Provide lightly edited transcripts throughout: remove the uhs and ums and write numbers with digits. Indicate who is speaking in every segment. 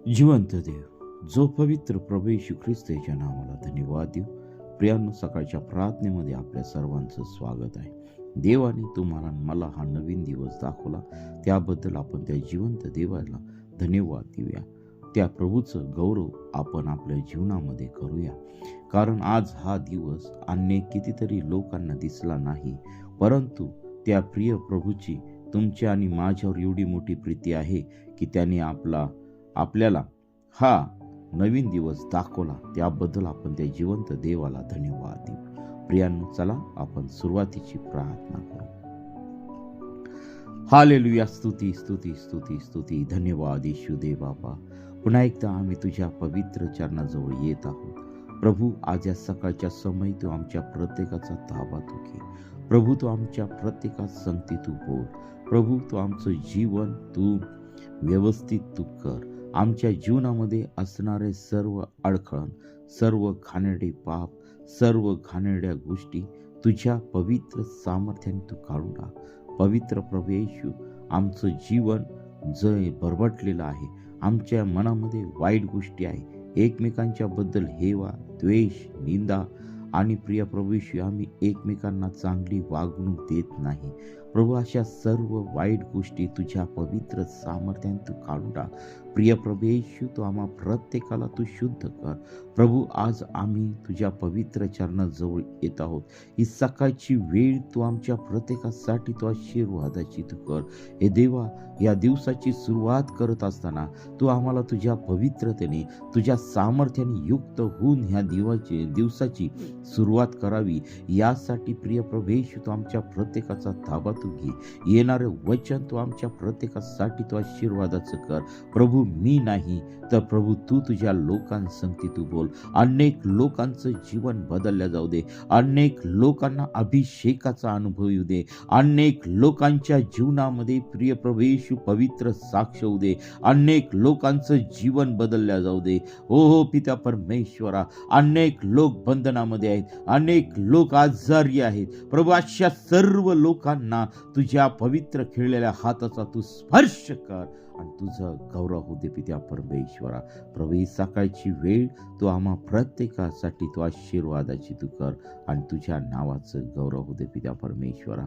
Speaker 1: जिवंत देव, जो पवित्र प्रभू येशू ख्रिस्त याच्या नावाला धन्यवाद देऊ. प्रियांनो, सकाळच्या प्रार्थनेमध्ये आपल्या सर्वांचं स्वागत आहे. देवाने तुम्हाला मला हा नवीन दिवस दाखवला, त्याबद्दल आपण त्या जिवंत देवाला धन्यवाद देऊया. त्या प्रभूचं गौरव आपण आपल्या जीवनामध्ये करूया. कारण आज हा दिवस अन्य कितीतरी लोकांना दिसला नाही, परंतु त्या प्रिय प्रभूची तुमच्या आणि माझ्यावर एवढी मोठी प्रीती आहे की त्याने आपल्याला हा नवीन दिवस दाखवला. त्याबद्दल आपण त्या जिवंत देवाला धन्यवाद देऊ. प्रियांनो, चला आपण सुरुवातीची प्रार्थना करू. हालेलुया. स्तुती स्तुती स्तुती स्तुती. धन्यवाद येशू देव बाबा. पुन्हा एकदा आम्ही तुझ्या पवित्र चरणाजवळ येत आहोत. प्रभू, आज या सकाळच्या समय तू आमच्या प्रत्येकाचा ताबा तू घे. प्रभू, तू आमच्या प्रत्येकात संगती तू बोल. प्रभू, तू आमचं जीवन तू व्यवस्थित तू कर. आमच्या जीवनामध्ये असणारे सर्व अडखळण, सर्व घाणेरडे पाप, सर्व घाणेरड्या गोष्टी तुझ्या पवित्र सामर्थ्याने तू काढून टाक. पवित्र प्रभू येशू, आमचं जीवन जे बरबटलेलं आहे, आमच्या मनामध्ये वाईट गोष्टी आहे, एकमेकांच्या बद्दल हेवा, द्वेष, निंदा आणि प्रिय प्रभू येशू, आम्ही एकमेकांना चांगली वागणूक देत नाही. प्रभू, अशा सर्व वाईट गोष्टी तुझ्या पवित्र सामर्थ्याने तू काढून टाक. प्रिय प्रभू येशू, तू आम्हा प्रत्येकाला तू शुद्ध कर. प्रभू, आज आम्ही तुझ्या पवित्र चरणाजवळ येत आहोत. ही सकाळची वेळ तू आमच्या प्रत्येकासाठी तू आशीर्वादाची तू कर. हे देवा, या दिवसाची सुरुवात करत असताना तू आम्हाला तुझ्या पवित्रतेने, तुझ्या सामर्थ्याने युक्त होऊन ह्या दिवसाची सुरुवात करावी. यासाठी प्रिय प्रभू येशू, तू आमच्या प्रत्येकाचा ताबा तू घे. येणारे वचन तू आमच्या प्रत्येकासाठी तू आशीर्वादाचं कर. प्रभू, मी नाही तर प्रभू तू तुझ्या लोकांसंगती तू बोल. अनेक लोकांचं जीवन बदलल्या जाऊ दे. अनेक लोकांना अभिषेकाचा अनुभव येऊ दे. अनेक लोकांच्या जीवनामध्ये प्रिय प्रभू येशू पवित्र साक्ष होऊ दे. अनेक लोकांचं जीवन बदलल्या जाऊ दे. हो पिता परमेश्वरा, अनेक लोक बंधनामध्ये आहेत, अनेक लोक आजारी आहेत. प्रभू, अशा सर्व लोकांना तुझ्या पवित्र खेळलेल्या हाताचा तू स्पर्श कर आणि तुझं गौरव होऊ दे पित्या परमेश्वरा. प्रभू, ही सकाळची वेळ तू आम्हा प्रत्येकासाठी तू आशीर्वादाची तू कर आणि तुझ्या नावाचं गौरव होऊ दे पित्या परमेश्वरा.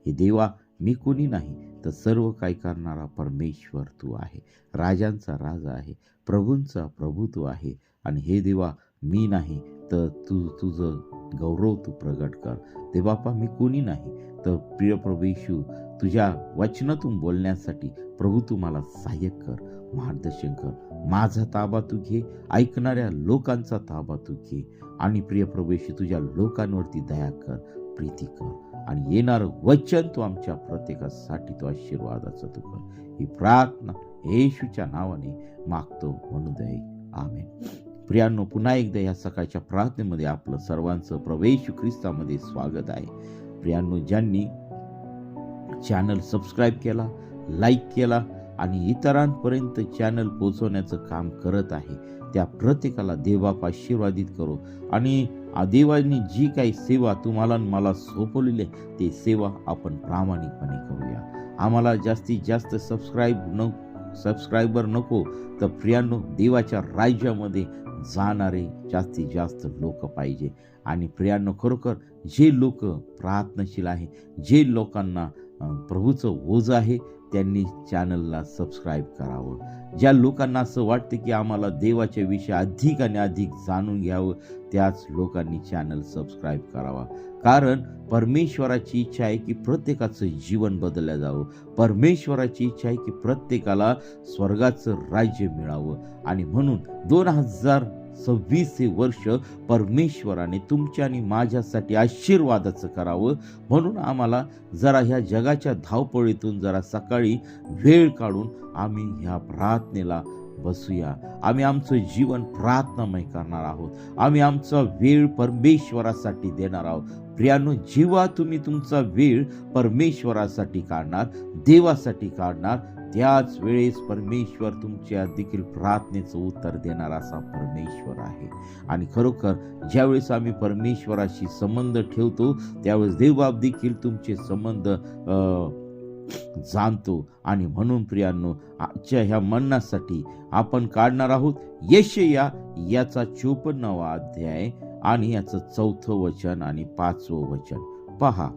Speaker 1: हे देवा, मी कोणी नाही तर सर्व काही करणारा परमेश्वर तू आहे. राजांचा राजा आहे, प्रभूंचा प्रभू तू आहे. आणि हे देवा, मी नाही तर तू तुझं गौरव तू प्रगट कर. देवापा, मी कोणी नाही तर प्रिय प्रभू येशू, तुझ्या वचनातून बोलण्यासाठी प्रभू तू मला सहाय्य कर, मार्गदर्शन कर. माझा ताबा तू घे, ऐकणाऱ्या लोकांचा ताबा तू घे. आणि प्रिय प्रभू येशू, तुझ्या लोकांवरती दया कर, प्रीती कर. आणि येणारं वचन तू आमच्या प्रत्येकासाठी तू आशीर्वादाचं तू कर. ही प्रार्थना येशूच्या नावाने मागतो म्हणून दे. आमेन. प्रियांनो, पुन्हा एकदा या सकाळच्या प्रार्थनेमध्ये आपलं सर्वांचं प्रभू येशू ख्रिस्तामध्ये स्वागत आहे. प्रियांनो, ज्यांनी चॅनल सबस्क्राईब केला, लाईक केला आणि इतरांपर्यंत चॅनल पोहोचवण्याचं काम करत आहे, त्या प्रत्येकाला देवबाप आशीर्वादित करो. आणि देवाने जी काही सेवा तुम्हाला मला सोपवलेली आहे, ती सेवा आपण प्रामाणिकपणे करूया. आम्हाला जास्तीत जास्त सबस्क्रायबर नको, तर प्रियांनो, देवाच्या राज्यामध्ये जाणारे जास्तीत जास्त लोक पाहिजे. आणि प्रियांनो, खरोखर जे लोक प्रार्थनाशील आहे, जे लोकांना प्रभूचं ओझ आहे, त्यांनी चॅनलला सबस्क्राईब करावं. ज्या लोकांना असं वाटतं की आम्हाला देवाच्या विषयी अधिक आणि अधिक जाणून घ्यावं, त्याच लोकांनी चॅनल सबस्क्राईब करावा. कारण परमेश्वराची इच्छा आहे की प्रत्येकाचं जीवन बदललं जावं. परमेश्वराची इच्छा आहे की प्रत्येकाला स्वर्गाचं राज्य मिळावं. आणि म्हणून 2026 हे वर्ष परमेश्वराने तुमच्या आणि माझ्यासाठी आशीर्वादाचं करावं. म्हणून आम्हाला जरा ह्या जगाच्या धावपळीतून जरा सकाळी वेळ काढून आम्ही ह्या प्रार्थनेला बसूया. आम्ही आमचं जीवन प्रार्थनामय करणार आहोत. आम्ही आमचा वेळ परमेश्वरासाठी देणार आहोत. प्रियांनो, जेव्हा तुम्ही तुमचा वेळ परमेश्वरासाठी काढणार, देवासाठी काढणार, त्याच वेळेस परमेश्वर तुमच्या देखील प्रार्थनेचं उत्तर देणार असा परमेश्वर आहे. आणि खरोखर ज्यावेळेस आम्ही परमेश्वराशी संबंध ठेवतो, त्यावेळेस देवबाप देखील तुमचे संबंध जाणतो. आणि म्हणून प्रियांनो, आजच्या ह्या मन्नासाठी आपण काढणार आहोत यशाया याचा 54वा अध्याय आणि याचं 4थं वचन आणि 5वं वचन. पहा,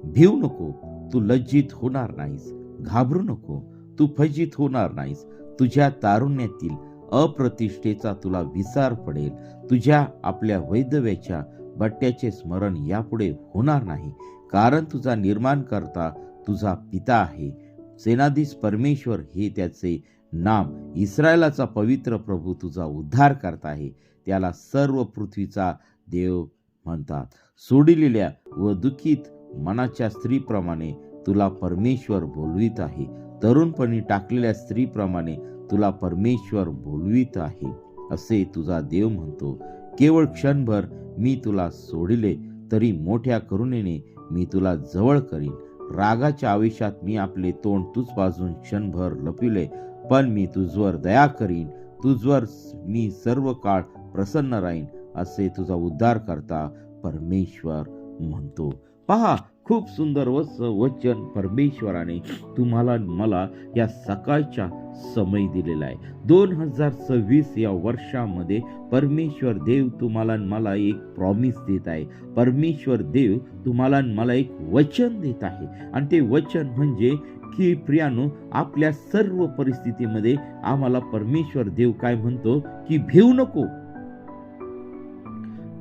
Speaker 1: भिवू नको, तू लज्जित होणार नाहीस. घाबरू नको, तू फजित होणार नाहीस. तुझ्या तारुण्यातील अप्रतिष्ठेचा तुला विसार पडेल. तुझ्या आपल्या वैधव्याच्या बट्ट्याचे स्मरण यापुढे होणार नाही. कारण तुझा निर्माणकर्ता तुझा पिता आहे. सेनाधीश परमेश्वर हे त्याचे नाम. इस्रायलाचा पवित्र प्रभू तुझा उद्धार करता आहे. त्याला सर्व पृथ्वीचा देव म्हणतात. सोडलेल्या व दुःखित मनाच्या स्त्रीप्रमाणे तुला परमेश्वर बोलवित आहे. तरुणपणी टाकलेल्या स्त्रीप्रमाणे तुला परमेश्वर बोलवित आहे, असे तुझा देव म्हणतो. केवळ क्षणभर मी तुला सोडिले, तरी मोठ्या करुणेने मी तुला जवळ करीन. रागाच्या आवेशात मी आपले तोंड तुझ बाजून क्षणभर लपविले, पण मी तुझवर दया करीन. तुझवर मी सर्व काळ प्रसन्न राहीन, असे तुझा उद्धार करता परमेश्वर म्हणतो. पहा, खूप सुंदर वचन परमेश्वराने तुम्हाला मला या सकाळच्या समय दिलेला आहे. 2026 या वर्षामध्ये परमेश्वर देव तुम्हाला मला एक प्रॉमिस देत आहे. परमेश्वर देव तुम्हाला मला एक वचन देत आहे. आणि ते वचन म्हणजे की प्रियानो, आपल्या सर्व परिस्थितीमध्ये आम्हाला परमेश्वर देव काय म्हणतो की भिवू नको,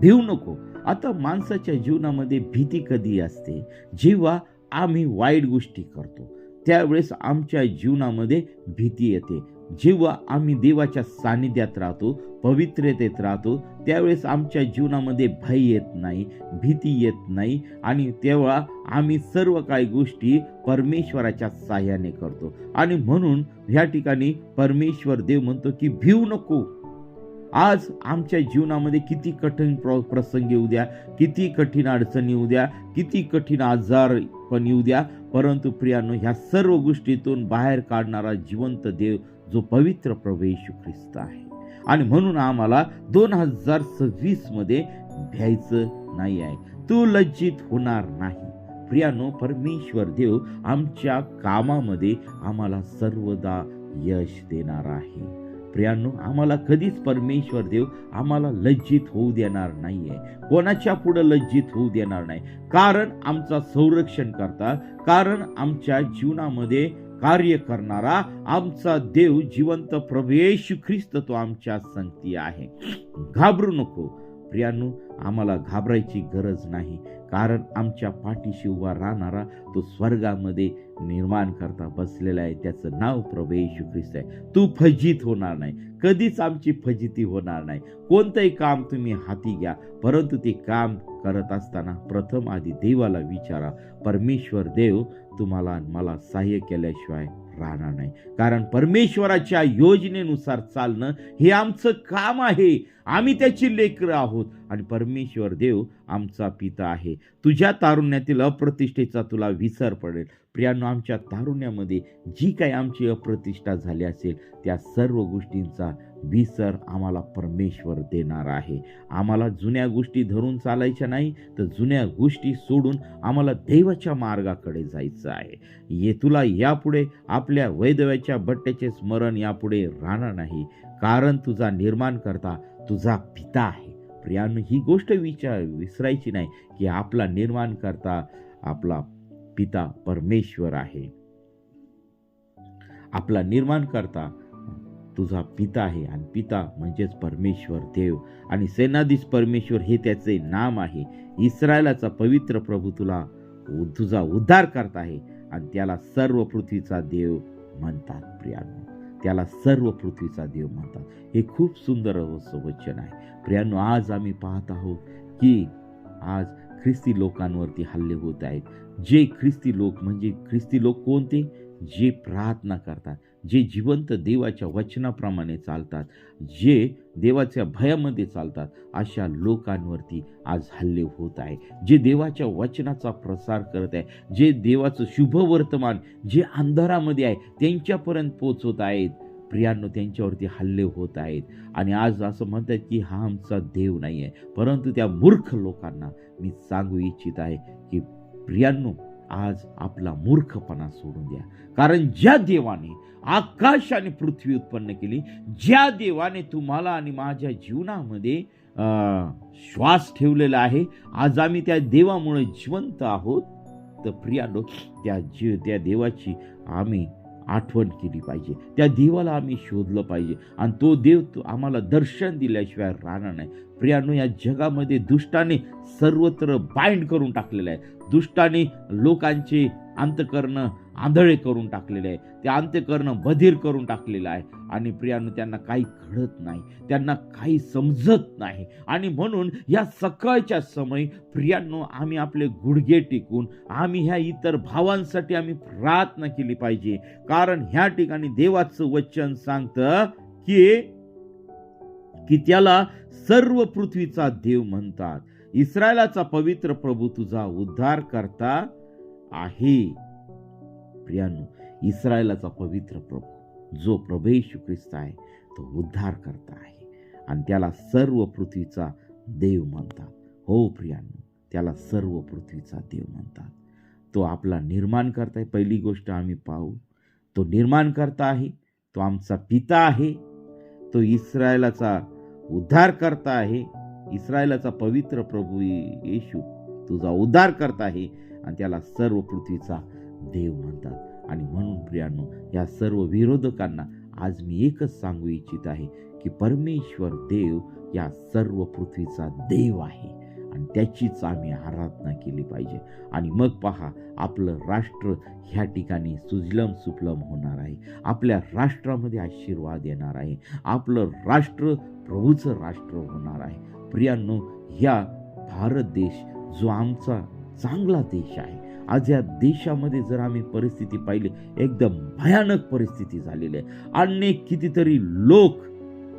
Speaker 1: भिवू नको. आता माणसाच्या जीवनामध्ये भीती कधी असते? जेव्हा आम्ही वाईट गोष्टी करतो त्यावेळेस आमच्या जीवनामध्ये भीती येते. जेव्हा आम्ही देवाच्या सानिध्यात राहतो, पवित्रतेत राहतो, त्यावेळेस आमच्या जीवनामध्ये भय येत नाही, भीती येत नाही. आणि तेव्हा आम्ही सर्व काही गोष्टी परमेश्वराच्या साह्याने करतो. आणि म्हणून ह्या ठिकाणी परमेश्वर देव म्हणतो की भिवू नको. आज आमच्या जीवनामध्ये किती कठीण प्रसंग येऊ द्या, किती कठीण अडचणी येऊ द्या, किती कठीण आजार पण येऊ द्या, परंतु प्रियांनो, ह्या सर्व गोष्टीतून बाहेर काढणारा जिवंत देव जो पवित्र प्रभू येशू ख्रिस्त आहे. आणि म्हणून आम्हाला 2026 मध्ये भ्यायचं नाही आहे. तू लज्जित होणार नाही. प्रियांनो, परमेश्वर देव आमच्या कामामध्ये आम्हाला सर्वदा यश देणार आहे. प्रियांनो, आम्हाला कधीच परमेश्वर देव आम्हाला लज्जित होऊ देणार नाहीये. कोणाच्या पुढे लज्जित होऊ देणार नाही. कारण आमचा संरक्षण करता, कारण आमच्या जीवनामध्ये कार्य करणारा आमचा देव जिवंत प्रभू येशू ख्रिस्त तो आमच्या संगती आहे. घाबरू नको. प्रियांनो, आम्हाला घाबरायची गरज नाही. कारण आमच्या पाठीशी उभा राहणारा तो स्वर्गामध्ये निर्माण करता बसलेला आहे. त्याचं नाव प्रभू येशू ख्रिस्त आहे. तू फजित होणार नाही. कधीच आमची फजिती होणार नाही. कोणतंही काम तुम्ही हाती घ्या, परंतु ते काम करत असताना प्रथम आधी देवाला विचारा. परमेश्वर देव तुम्हाला मला सहाय्य केल्याशिवाय राहणार नाही. कारण परमेश्वराच्या योजनेनुसार चालणं हे आमचं काम आहे. आम्ही त्याची लेकरं आहोत आणि परमेश्वर देव आमचा पिता आहे. तुझ्या तारुण्यातील अप्रतिष्ठेचा तुला विसर पडेल. प्रियांनो, आमच्या तारुण्यामध्ये जी काही आमची अप्रतिष्ठा झाली असेल त्या सर्व गोष्टींचा विसर आम्हाला परमेश्वर देणार आहे. आम्हाला जुन्या गोष्टी धरून चालायच्या नाही, तर जुन्या गोष्टी सोडून आम्हाला देवाच्या मार्गाकडे जायचं आहे. तुला यापुढे आपल्या वैधव्याच्या बट्ट्याचे स्मरण यापुढे राहणार नाही. कारण तुझा निर्माणकर्ता तुझा पिता आहे. प्रियांनो, ही गोष्ट विसरायची नाही की आपला निर्माणकर्ता आपला पिता परमेश्वर आहे. आपला निर्माणकर्ता तुझा पिता आहे आणि पिता म्हणजेच परमेश्वर देव. आणि सेनाधीश परमेश्वर हे त्याचे नाम आहे. इस्रायलाचा पवित्र प्रभू तुझा उद्धार करत आहे आणि त्याला सर्व पृथ्वीचा देव म्हणतात. प्रियांनो, त्याला सर्व पृथ्वीचा देव म्हणतात. हे खूप सुंदर असं वचन आहे. प्रियांनो, आज आम्ही पाहत आहोत की आज ख्रिस्ती लोकांवरती हल्ले होत आहेत. जे ख्रिस्ती लोक म्हणजे ख्रिस्ती लोक कोणते? जे प्रार्थना करतात, जे जिवंत देवाच्या वचनाप्रमाणे चालतात, जे देवाच्या भयामध्ये चालतात, अशा लोकांवरती आज हल्ले होत आहे. जे देवाच्या वचनाचा प्रसार करत आहे, जे देवाचं शुभ वर्तमान जे अंधारामध्ये आहे त्यांच्यापर्यंत पोहोचवत आहेत. प्रियांनो, त्यांच्यावरती हल्ले होत आहेत. आणि आज असं म्हणतात की हा आमचा देव नाही आहे. परंतु त्या मूर्ख लोकांना मी सांगू इच्छित आहे की प्रियांनो, आज आपला मूर्खपणा सोडून द्या. कारण ज्या देवाने आकाश आणि पृथ्वी उत्पन्न केली, ज्या देवाने तुम्हाला आणि माझ्या जीवनामध्ये श्वास ठेवलेला आहे, आज आम्ही त्या देवामुळे जिवंत आहोत. तर प्रियानो, त्या देवाची आम्ही आठवण केली पाहिजे, त्या देवाला आम्ही शोधलं पाहिजे, आणि तो देव आम्हाला दर्शन दिल्याशिवाय राहणार नाही. प्रियानो, या जगामध्ये दुष्टाने सर्वत्र बाइंड करून टाकलेलं आहे. दुष्टाने लोकांचे अंतकरण आंधळे करून टाकलेले आहे, ते अंतकरण बधीर करून टाकलेलं आहे. आणि प्रियानो, त्यांना काही कळत नाही, त्यांना काही समजत नाही. आणि म्हणून या सकाळच्या समय प्रियानो, आम्ही आपले गुडघे टेकून आम्ही ह्या इतर भावांसाठी आम्ही प्रार्थना केली पाहिजे. कारण ह्या ठिकाणी देवाचं वचन सांगतं की त्याला सर्व पृथ्वीचा देव म्हणतात. इस्रायलाचा पवित्र प्रभू तुझा उद्धार करता आहे. प्रियानो, इस्रायलाचा पवित्र प्रभू जो प्रभू येशू ख्रिस्त आहे, तो उद्धार करता आहे, आणि त्याला सर्व पृथ्वीचा देव म्हणतात. हो प्रियानो, त्याला सर्व पृथ्वीचा देव म्हणतात. तो आपला निर्माण करता आहे. पहिली गोष्ट आम्ही पाहू, तो निर्माण करता आहे, तो आमचा पिता आहे, तो इस्रायलाचा उद्धार करता आहे. इस्रायलाचा पवित्र प्रभू येशू तुझा उद्धार करता आहे, आणि त्याला सर्व पृथ्वीचा देव म्हणतात. आणि म्हणून प्रियानो, या सर्व विरोधकांना आज मी एकच सांगू इच्छित आहे की परमेश्वर देव या सर्व पृथ्वीचा देव आहे, आणि त्याचीच आम्ही आराधना केली पाहिजे. आणि मग पहा, आपलं राष्ट्र ह्या ठिकाणी सुजलम सुफलम होणार आहे. आपल्या राष्ट्रामध्ये आशीर्वाद येणार आहे. आपलं राष्ट्र प्रभूचं राष्ट्र होणार आहे. प्रियांनो, ह्या भारत देश जो आमचा चांगला देश आहे, आज या देशामध्ये जर आम्ही परिस्थिती पाहिली, एकदम भयानक परिस्थिती झालेली आहे. अनेक कितीतरी लोक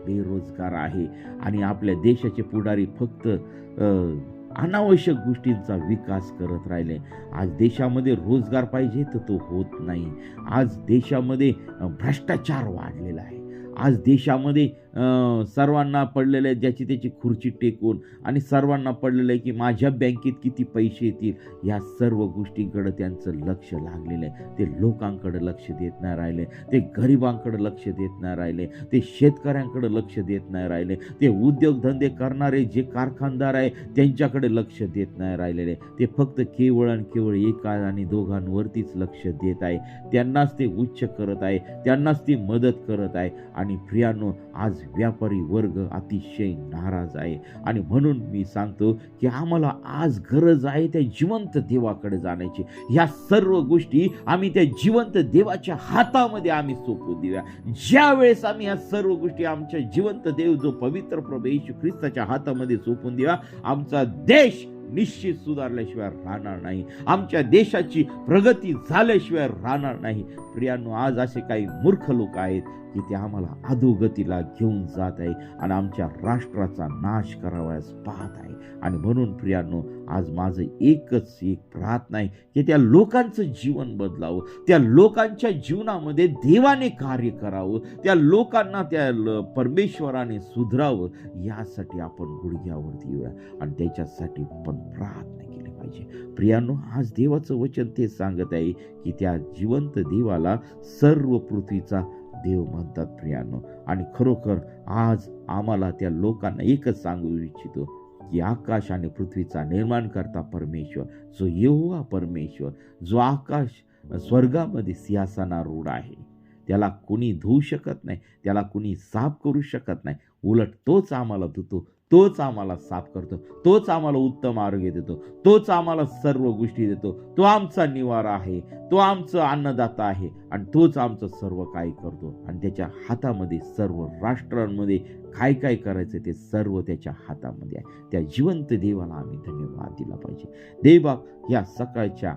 Speaker 1: बेरोजगार आहे, आणि आपल्या देशाचे पुढारी फक्त अनावश्यक गोष्टींचा विकास करत राहिले. आज देशामध्ये रोजगार पाहिजे तर तो होत नाही. आज देशामध्ये भ्रष्टाचार वाढलेला आहे. आज देशामध्ये सर्वांना पडलेलं आहे ज्याची त्याची खुर्ची टेकून, आणि सर्वांना पडलेलं आहे की माझ्या बँकेत किती पैसे येतील, या सर्व गोष्टींकडे त्यांचं लक्ष लागलेलं आहे. ते लोकांकडे लक्ष देत नाही राहिले, ते गरिबांकडे लक्ष देत नाही राहिले, ते शेतकऱ्यांकडे लक्ष देत नाही राहिले, ते उद्योगधंदे करणारे जे कारखानदार आहे त्यांच्याकडे लक्ष देत नाही राहिलेले. ते फक्त केवळ आणि केवळ एका आणि दोघांवरतीच लक्ष देत आहे. त्यांनाच ते उच्च करत आहे, त्यांनाच ती मदत करत आहे. आणि प्रियानो, आज व्यापारी वर्ग अतिशय नाराज आहे. आणि म्हणून मी सांगतो की आम्हाला आज गरज आहे त्या जिवंत देवाकडे जाण्याची. ह्या सर्व गोष्टी आम्ही त्या जिवंत देवाच्या हातामध्ये आम्ही सोपवून देऊया. ज्या वेळेस आम्ही ह्या सर्व गोष्टी आमच्या जिवंत देव जो पवित्र प्रभू येशू ख्रिस्ताच्या हातामध्ये सोपवून देऊया, आमचा देश निश्चित सुधारल्याशिवाय राहणार नाही. आमच्या देशाची प्रगती झाल्याशिवाय राहणार नाही. प्रियांनो, आज असे काही मूर्ख लोक आहेत की ते आम्हाला अधोगतीला घेऊन जात आहे आणि आमच्या राष्ट्राचा नाश करावयास पाहत आहे. आणि म्हणून प्रियांनो, आज माझं एकच एक प्रार्थना आहे की त्या लोकांचं जीवन बदलावं, त्या लोकांच्या जीवनामध्ये देवाने कार्य करावं, त्या लोकांना त्या परमेश्वराने सुधरावं. यासाठी आपण गुडघ्यावरती येऊया आणि त्याच्यासाठी आपण प्रार्थना केली पाहिजे. प्रियांनो, आज देवाचं वचन ते सांगत आहे की त्या जिवंत देवाला सर्व पृथ्वीचा देव म्हणतात. प्रियांनो, आणि खरोखर आज आम्हाला त्या लोकांना एकच सांगू इच्छितो की आकाश आणि पृथ्वीचा निर्माण करता परमेश्वर, जो यहोवा परमेश्वर, जो आकाश स्वर्गामध्ये सिंहासनारूढ आहे, त्याला कोणी धुवू शकत नाही, त्याला कोणी साफ करू शकत नाही. उलट तोच आम्हाला धुतो, तोच आम्हाला साफ करतो, तोच आम्हाला उत्तम आरोग्य देतो, तोच आम्हाला सर्व गोष्टी देतो. तो आमचा निवारा आहे, तो आमचा अन्नदाता आहे, आणि तोच आमचं सर्व काही करतो. आणि त्याच्या हातामध्ये सर्व राष्ट्रांमध्ये काय काय करायचं ते सर्व त्याच्या हातामध्ये आहे. त्या जिवंत देवाला आम्ही धन्यवाद दिला पाहिजे. देवबाप, या सकाळच्या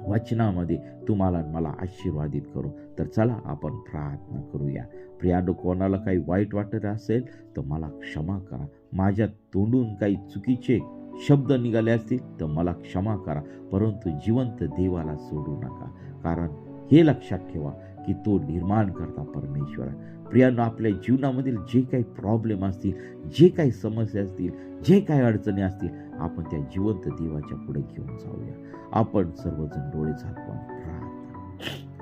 Speaker 1: वचनामध्ये तुम्हाला मला आशीर्वादित करू. तर चला आपण प्रार्थना करूया. प्रियांनो, कोणाला काही वाईट वाटत असेल तर मला क्षमा करा. माझ्या तोंडून काही चुकीचे शब्द निघाले असतील तर मला क्षमा करा, परंतु जिवंत देवाला सोडू नका. कारण हे लक्षात ठेवा की तो निर्माण करता परमेश्वर आहे. प्रियांनो, आपल्या जीवनामधील जे काही प्रॉब्लेम असतील, जे काही समस्या असतील, जे काही अडचणी असतील, आपण त्या जिवंत देवाच्या पुढे घेऊन जाऊया. आपण सर्वजण डोळे झाकून प्रार्थना.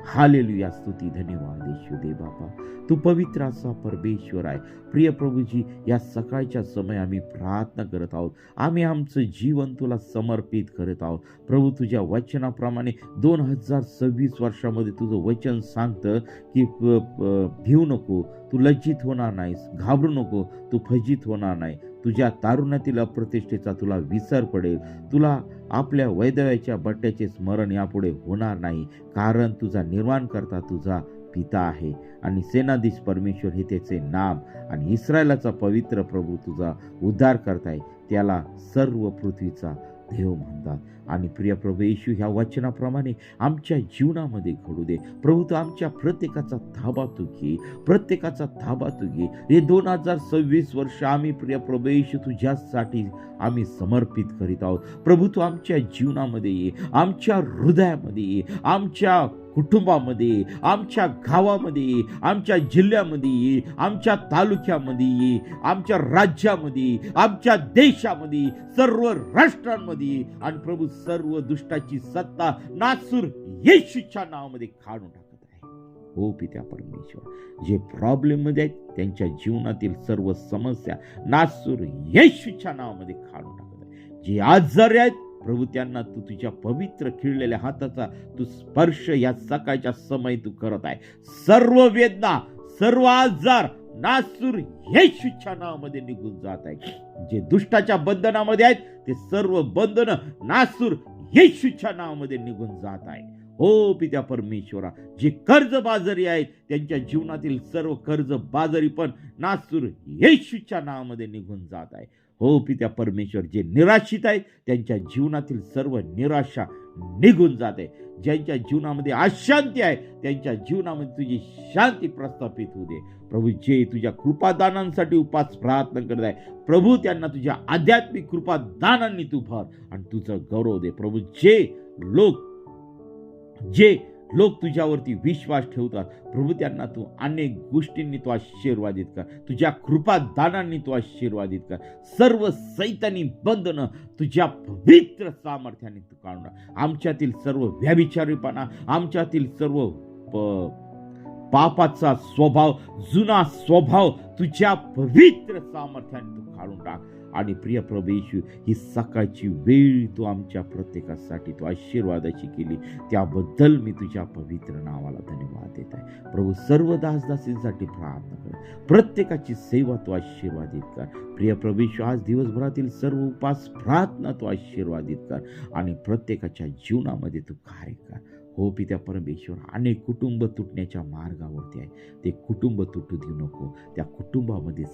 Speaker 1: हालेलुया, स्तुती, धन्यवाद येशू दे बाबा. तू पवित्र असा परमेश्वर आहे. प्रिय प्रभूजी, या सकाळच्या समय आम्ही प्रार्थना करत आहोत. आम्ही आमचं जीवन तुला समर्पित करत आहोत. प्रभू, तुझ्या वचनाप्रमाणे 2026 वर्षामध्ये तुझं वचन सांगतं की भिवू नको, तू लज्जित होणार नाहीस, घाबरू नको, तू फजित होणार नाही. तुझ्या तारुण्यातील अप्रतिष्ठेचा तुला विसर पडेल. तुला आपल्या वैधव्याच्या बट्ट्याचे स्मरण यापुढे होणार नाही, कारण तुझा निर्माणकर्ता तुझा पिता आहे आणि सेनाधीश परमेश्वर हे त्याचे नाम, आणि इस्रायलाचा पवित्र प्रभू तुझा उद्धार करताय. त्याला सर्व पृथ्वीचा देव म्हणतात. आणि प्रिय प्रभू येशू, ह्या वचनाप्रमाणे आमच्या जीवनामध्ये घडू दे. प्रभू, तू आमच्या प्रत्येकाचा ताबा तू घे, प्रत्येकाचा ताबा तू घे. हे 2026 वर्ष आम्ही प्रिय प्रभू येशू तुझ्यासाठी आम्ही समर्पित करीत आहोत. प्रभू, तू आमच्या जीवनामध्ये ये, आमच्या हृदयामध्ये ये, आमच्या कुटुंबामध्ये ये, आमच्या गावामध्ये ये, आमच्या जिल्ह्यामध्ये ये, आमच्या तालुक्यामध्ये ये, आमच्या राज्यामध्ये ये, आमच्या देशामध्ये, सर्व राष्ट्रांमध्ये ये. आणि प्रभू, सर्व दुष्टाची सत्ता नासूर येशूच्या नावामध्ये काढून टाकत आहे. हो पित्या परमेश्वर, जे प्रॉब्लेम मध्ये आहेत त्यांच्या जीवनातील सर्व समस्या नासूर येशूच्या नावामध्ये काढून टाकत आहे. जे आजारी आहेत प्रभू, त्यांना तू तुझ्या पवित्र खिळलेल्या हाताचा तू स्पर्श या सकाळच्या समय तू करत आहे. सर्व वेदना, सर्व आजार नासूर येशूच्या नावामध्ये निघून जात आहे. जे दुष्टाच्या बंधनामध्ये आहेत ते सर्व बंधन नासूर येशूच्या नावामध्ये निघून जात आहे. हो पित्या परमेश्वरा, जे कर्जबाजारी आहेत त्यांच्या जीवनातील सर्व कर्जबाजारी पण नासूर येशूच्या नावामध्ये निघून जात आहे. हो पित्या परमेश्वर, जे निराशित आहेत त्यांच्या जीवनातील सर्व निराशा निघून जाते. ज्यांच्या जीवनामध्ये अशांती आहे त्यांच्या जीवनामध्ये तुझी शांती प्रस्थापित होऊ दे. प्रभू, जे तुझ्या कृपादानांसाठी उपास प्रार्थना करत आहे प्रभू, त्यांना तुझ्या आध्यात्मिक कृपादानांनी तू भर आणि तुझं गौरव दे. प्रभू, जे लोक तुझ्यावरती विश्वास ठेवतात प्रभू, त्यांना तू अनेक गोष्टींनी तू आशीर्वादित कर, तुझ्या कृपादानांनी तू आशीर्वादित कर. सर्व सैतानी बंधनं तुझ्या पवित्र सामर्थ्याने तू काढून टाक. आमच्यातील सर्व व्याभिचारीपणा, आमच्यातील सर्व पापाचा स्वभाव, जुना स्वभाव तुझ्या पवित्र सामर्थ्याने तू काढून टाक. आणि प्रिय प्रभू येशू, ही सकाळची वेळ तू आमच्या प्रत्येकासाठी तू आशीर्वादाची केली, त्याबद्दल मी तुझ्या पवित्र नावाला धन्यवाद देत आहे. प्रभू, सर्व दासदासींसाठी प्रार्थना कर, प्रत्येकाची सेवा तू आशीर्वादित कर. प्रिय प्रभू येशू, आज दिवसभरातील सर्व उपास प्रार्थना तू आशीर्वादित कर आणि प्रत्येकाच्या जीवनामध्ये तू कार्य कर. हो पित्या परमेश्वर, अनेक कुटुंब तुटण्याच्या मार्गावरती आहे. ते कुटुंब तुटू देऊ नको. त्या कुटुंबामध्ये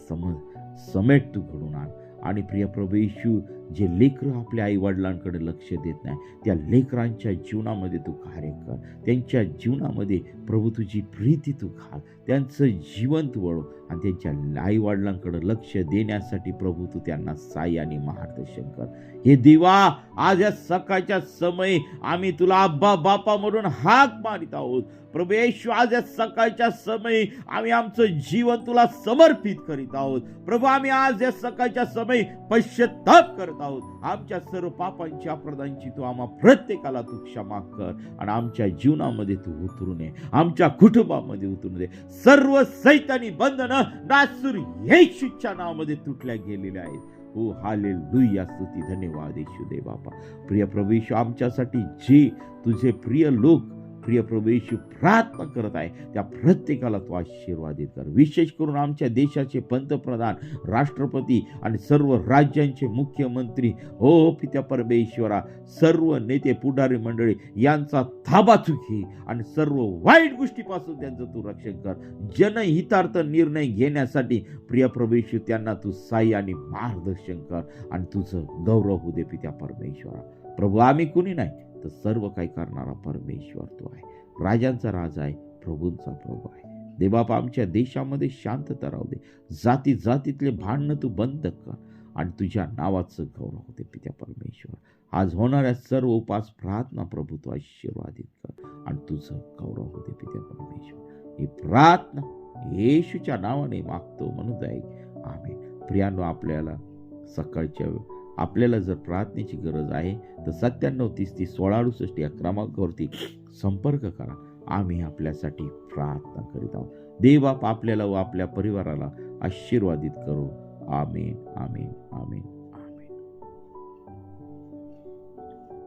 Speaker 1: समेट तू घडून आण. आणि प्रिय प्रभू येशू, जे लेकरं आपल्या आई वडिलांकडे लक्ष देत नाही त्या लेकरांच्या जीवनामध्ये तू कार्य कर. त्यांच्या जीवनामध्ये प्रभू तुझी प्रीती तू घाल, त्यांचं जीवन तू वळव आणि त्यांच्या आई वडिलांकडे लक्ष देण्यासाठी प्रभू तू त्यांना साई आणि मार्गदर्शन कर. हे देवा, आज या सकाळच्या समय आम्ही तुला आब्बा बापा म्हणून हाक मारित आहोत. प्रभू येशू, आज या सकाळच्या समय आम्ही आमचं जीवन तुला समर्पित करीत आहोत. प्रभू, आम्ही आज या सकाळच्या समय पश्चाताप करत आहोत. आमच्या सर्व पापांची अपराधांची तू आम्हा प्रत्येकाला तू क्षमा कर आणि आमच्या जीवनामध्ये तू उतरू नये, आमच्या कुटुंबामध्ये उतरू दे. सर्व सैतानी बंधनं नासूर येशूच्या नावामध्ये तुटल्या गेलेल्या आहेत. हो हालेलुया, स्तुती, धन्यवाद येशू दे बापा. प्रिय प्रभू येशू, आमच्यासाठी जे तुझे प्रिय लोक प्रिय प्रभू येशू प्रार्थना करत आहे त्या प्रत्येकाला तू आशीर्वादित कर. विशेष करून आमच्या देशाचे पंतप्रधान, राष्ट्रपती आणि सर्व राज्यांचे मुख्यमंत्री, हो पित्या परमेश्वरा, सर्व नेते पुढारी मंडळी यांचा ताबा तू घे आणि सर्व वाईट गोष्टीपासून त्यांचं तू रक्षण कर. जनहितार्थ निर्णय घेण्यासाठी प्रिय प्रभू येशू त्यांना तू साई आणि मार्गदर्शन कर आणि तुझं गौरव होऊ दे पित्या परमेश्वरा. प्रभू, आम्ही कुणी नाही तर सर्व काही करणारा परमेश्वर तू आहे. राजांचा राजा आहे, प्रभूंचा प्रभू आहे. देवबापा, आमच्या देशामध्ये शांतता राहू दे. जाती जातीतले भांडणं तू बंद कर आणि तुझ्या नावाचं गौरव होते पित्या परमेश्वर. आज होणाऱ्या सर्व उपास प्रार्थना प्रभू तू आशीर्वादित कर आणि तुझं गौरव होते पित्या परमेश्वर. ही प्रार्थना येशूच्या नावाने मागतो म्हणून जाईल. आमेन. प्रियांनो, आपल्याला सकाळच्या आपल्याला जर प्रार्थनेची गरज आहे तर 97 30 30 16 68 या क्रमांकावरती संपर्क करा. आम्ही आपल्यासाठी प्रार्थना करीत आहोत. देव बाप आपल्याला व आपल्या परिवाराला आशीर्वादित करो. आमेन, आमेन, आमेन.